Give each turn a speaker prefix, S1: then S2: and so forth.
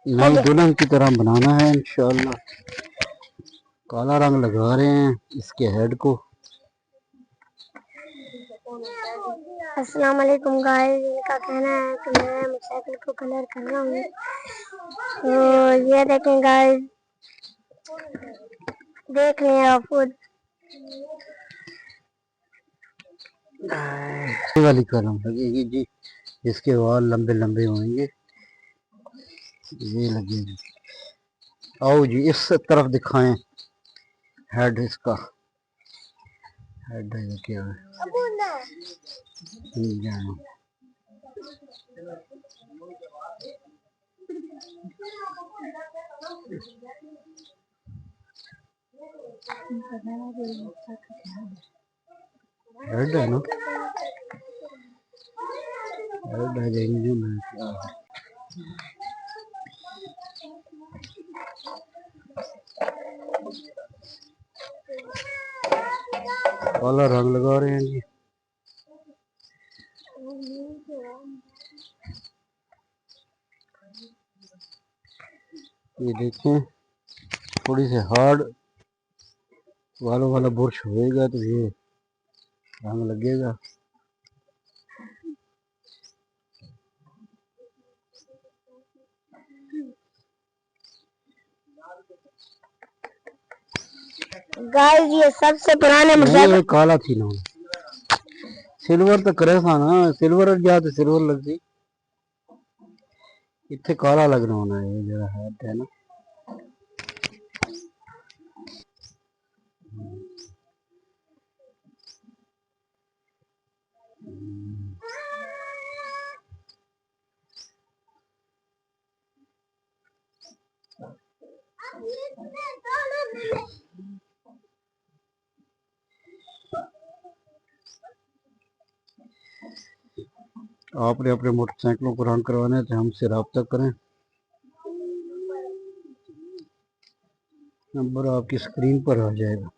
S1: नई दुल्हन की तरह बनाना है इंशाल्लाह। काला रंग लगा रहे हैं इसके हेड को।
S2: अस्सलाम वालेकुम गाइस, इनका कहना है कि मैं मोटरसाइकिल को कलर कर रहा हूँ। तो ये देखें गाइस, देख लें आप खुद।
S1: ये वाली कलम लगेगी जी, इसके वाल लंबे लंबे होंगे, ये लगेगी। आओ जी इस तरफ दिखाएं हेड, इसका हेड है क्या है। हेड है ना, हेड है इंजन है क्या है। काला रंग लगा रहे हैं जी। ये देखें थोड़ी सी हार्ड वालों वाला बुरश होएगा तो ये रंग लगेगा।
S2: गाइस ये सबसे पुराने मोटरसाइकिल
S1: काला थी ना, सिल्वर तो करे था ना, सिल्वर जा तो सिल्वर लगती, इतने काला लगना होना है जरा हेड है ना। आपने अपने मोटरसाइकिलों को रंग करवाने थे हमसे रब्ता करें, नंबर आपकी स्क्रीन पर आ जाएगा।